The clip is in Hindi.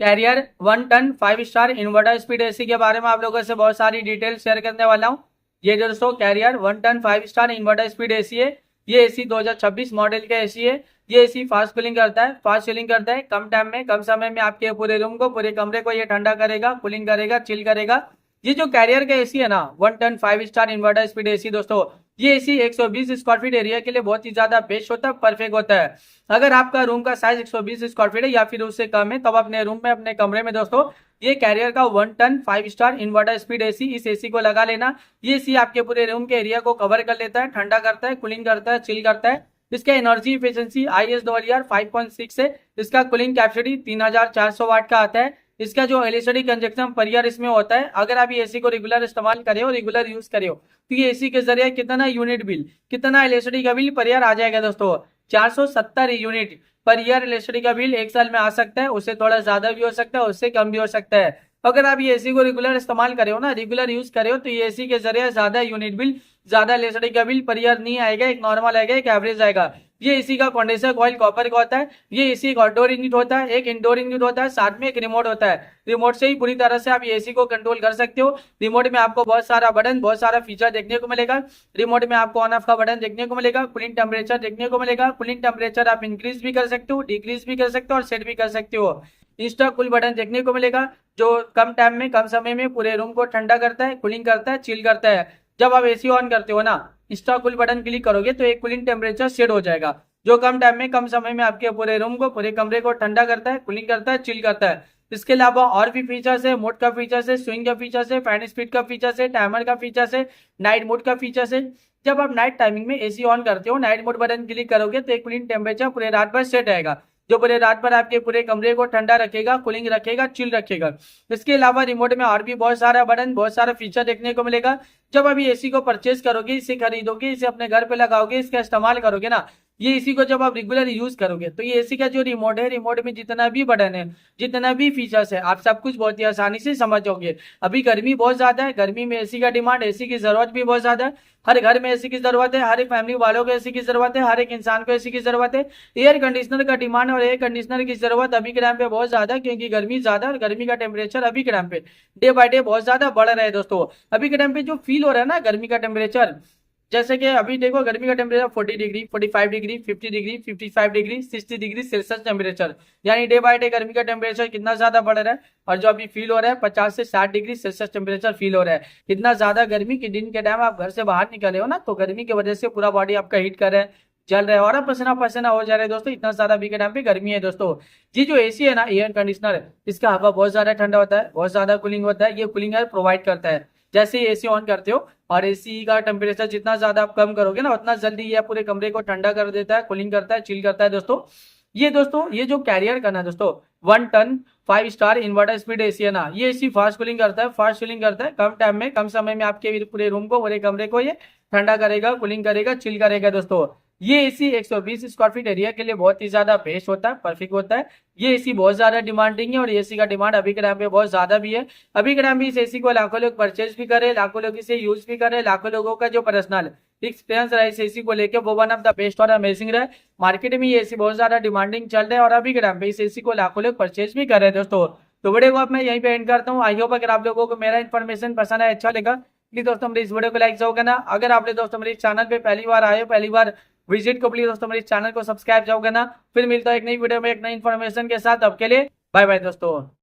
Career 1 ton 5 star inverter speed AC के बारे में आप लोगों से बहुत सारी डिटेल शेयर करने वाला हूँ। ये जो दोस्तों Carrier 1 ton 5 star inverter speed AC है। ये एसी 2026 मॉडल का एसी है। ये एसी फास्ट कूलिंग करता है, फास्ट चिलिंग करता है। कम टाइम में कम समय में आपके पूरे रूम को, पूरे कमरे को ये ठंडा करेगा, कूलिंग करेगा, चिल करेगा। ये जो कैरियर का एसी है ना, 1 ton 5 star inverter speed AC दोस्तों, ये एसी 120 स्क्वायर फीट एरिया के लिए बहुत ही ज्यादा बेस्ट होता है, परफेक्ट होता है। अगर आपका रूम का साइज 120 स्क्वायर फीट है या फिर उससे कम है, तब अपने रूम में, अपने कमरे में दोस्तों ये कैरियर का 1 ton 5 star inverter speed AC, इस एसी को लगा लेना। ये एसी आपके पूरे रूम के एरिया को कवर कर लेता है, ठंडा करता है, कूलिंग करता है, चिल करता है। इसका एनर्जी इफिशिएंसी IS 5.6 है। इसका कूलिंग कैपेसिटी 3400 वाट का आता है। इसका जो एलईडी कंजक्शन पर ईयर इसमें होता है, अगर आप ये एसी को रेगुलर इस्तेमाल करें और रेगुलर यूज करें तो ये एसी के जरिए कितना यूनिट बिल, कितना एलईडी का बिल पर ईयर आ जाएगा दोस्तों, 470 यूनिट पर ईयर एलईडी का बिल एक साल में आ सकता है। उससे थोड़ा ज्यादा भी हो सकता है, उससे कम भी हो सकता है। अगर आप ये एसी को रेगुलर इस्तेमाल करे हो ना, रेगुलर यूज करे हो, तो ये एसी के जरिए ज्यादा यूनिट बिल, ज्यादा एलईडी का बिल पर ईयर नहीं आएगा, एक नॉर्मल आएगा, एक एवरेज आएगा। ये एसी का कंडेंसर कॉइल कॉपर का होता है। ये एसी का आउटडोर यूनिट होता है, एक इंडोर यूनिट होता है, साथ में एक रिमोट होता है। रिमोट से ही पूरी तरह से आप ये एसी को कंट्रोल कर सकते हो। रिमोट में आपको बहुत सारा बटन, बहुत सारा फीचर देखने को मिलेगा। रिमोट में आपको ऑन ऑफ का बटन देखने को मिलेगा, कूलिंग टेम्परेचर देखने को मिलेगा। कूलिंग टेम्परेचर आप इंक्रीज भी कर सकते हो, डिक्रीज भी कर सकते हो और सेट भी कर सकते हो। इंस्टा कूल बटन देखने को मिलेगा, जो कम टाइम में, कम समय में पूरे रूम को ठंडा करता है, कूलिंग करता है, चिल करता है। जब आप एसी ऑन करते हो ना, इंस्टा कूल बटन क्लिक करोगे तो एक कूलिंग टेम्परेचर सेट हो जाएगा, जो कम टाइम में, कम समय में आपके पूरे रूम को, पूरे कमरे को ठंडा करता है, कूलिंग करता है, चिल करता है। इसके अलावा और भी फीचर्स है, मोड का फीचर्स है, स्विंग का फीचर्स है, फैन स्पीड का फीचर्स है, टाइमर का फीचर्स है, नाइट मोड का फीचर्स है। जब आप नाइट टाइमिंग में एसी ऑन करते हो, नाइट मोड बटन क्लिक करोगे तो एक कूलिंग टेम्परेचर पूरे रात भर सेट रहेगा, जो पूरे रात भर आपके पूरे कमरे को ठंडा रखेगा, कूलिंग रखेगा, चिल रखेगा। इसके अलावा रिमोट में और भी बहुत सारा बटन, बहुत सारा फीचर देखने को मिलेगा। जब अभी एसी को परचेज करोगे, इसे खरीदोगे, इसे अपने घर पे लगाओगे, इसका इस्तेमाल करोगे ना, ये एसी को जब आप रेगुलर यूज करोगे तो ये एसी का जो रिमोट है, रिमोट में जितना भी बटन है, जितना भी फीचर्स है, आप सब कुछ बहुत ही आसानी से समझ जाओगे। अभी गर्मी बहुत ज्यादा है, गर्मी में एसी का डिमांड, एसी की जरूरत भी बहुत ज्यादा है। हर घर में एसी की जरूरत है, हर एक फैमिली वालों को एसी की जरूरत है, हर एक इंसान को एसी की जरूरत है। एयर कंडीशनर का डिमांड और एयर कंडीशनर की जरूरत अभी के टाइम पे बहुत ज्यादा है, क्योंकि गर्मी ज्यादा है और गर्मी का टेम्परेचर अभी के टाइम पे डे बाय डे बहुत ज्यादा बढ़ रहा है दोस्तों। अभी के टाइम पे जो फील हो रहा है ना गर्मी का टेम्परेचर, जैसे कि अभी देखो गर्मी का temperature 40 degree, 45 degree, 50 degree, 55 degree, 60 degree Celsius temperature, यानी डे बाय डे गर्मी का टेम्परेचर कितना ज्यादा बढ़ रहा है। और जो अभी फील हो रहा है 50 से 60 डिग्री सेल्सियस टेम्परेचर फील हो रहा है। इतना ज्यादा गर्मी कि दिन के टाइम आप घर से बाहर निकले हो ना, तो गर्मी की वजह से पूरा बॉडी आपका हीट कर रहा है, जल रहा है और आप पसीना पसीना हो जा रहे हैं दोस्तों। इतना ज्यादा अभी के टाइम पे गर्मी है दोस्तों। ये जो एसी है ना, एयर कंडीशनर, इसका हवा बहुत ज्यादा ठंडा होता है, बहुत ज्यादा कूलिंग होता है। ये कूलिंग एयर प्रोवाइड करता है। जैसे ही एसी ऑन करते हो और एसी का टेम्परेचर जितना ज्यादा आप कम करोगे ना, उतना जल्दी ये पूरे कमरे को ठंडा कर देता है, कूलिंग करता है, चिल करता है दोस्तों। ये दोस्तों, ये जो कैरियर का ना दोस्तों 1 ton 5 star inverter speed AC है ना, ये एसी फास्ट कूलिंग करता है, फास्ट चिलिंग करता है। कम टाइम में, कम समय में आपके पूरे रूम को, पूरे कमरे को ये ठंडा करेगा, कूलिंग करेगा, चिल करेगा दोस्तों। ये एसी 120 स्क्वायर फीट एरिया के लिए बहुत ही ज्यादा बेस्ट होता है, परफेक्ट होता है। ये एसी बहुत ज्यादा डिमांडिंग है और एसी का डिमांड अभी के टाइम पे बहुत ज्यादा भी है। अभी के टाइम पे इस एसी को लाखों लोग परचेज भी करे, लाखों लोग इसे यूज भी करे, लाखों लोगों का जो पर्सनल एक्सपीरियंस रहा है इस एसी को लेकर, वो वन ऑफ द बेस्ट और अमेजिंग रहा है। मार्केट में ये एसी बहुत ज्यादा डिमांडिंग चल रहा है और अभी के टाइम पे इस एसी को लाखों लोग परचेज भी कर रहे हैं दोस्तों। तो वीडियो को अब मैं यहीं पे एंड करता हूँ। आई होप अगर आप लोगों को मेरा इन्फॉर्मेशन पसंद है, अच्छा लगा, प्लीज दोस्तों मेरे इस वीडियो को लाइक जरूर करना। अगर आपने दोस्तों मेरे चैनल पे पहली बार आए हो, पहली बार विजिट को, प्लीज दोस्तों मेरे चैनल को सब्सक्राइब जरूर करना। फिर मिलता है एक नई वीडियो में एक नई इन्फॉर्मेशन के साथ। अब के लिए बाय बाय दोस्तों।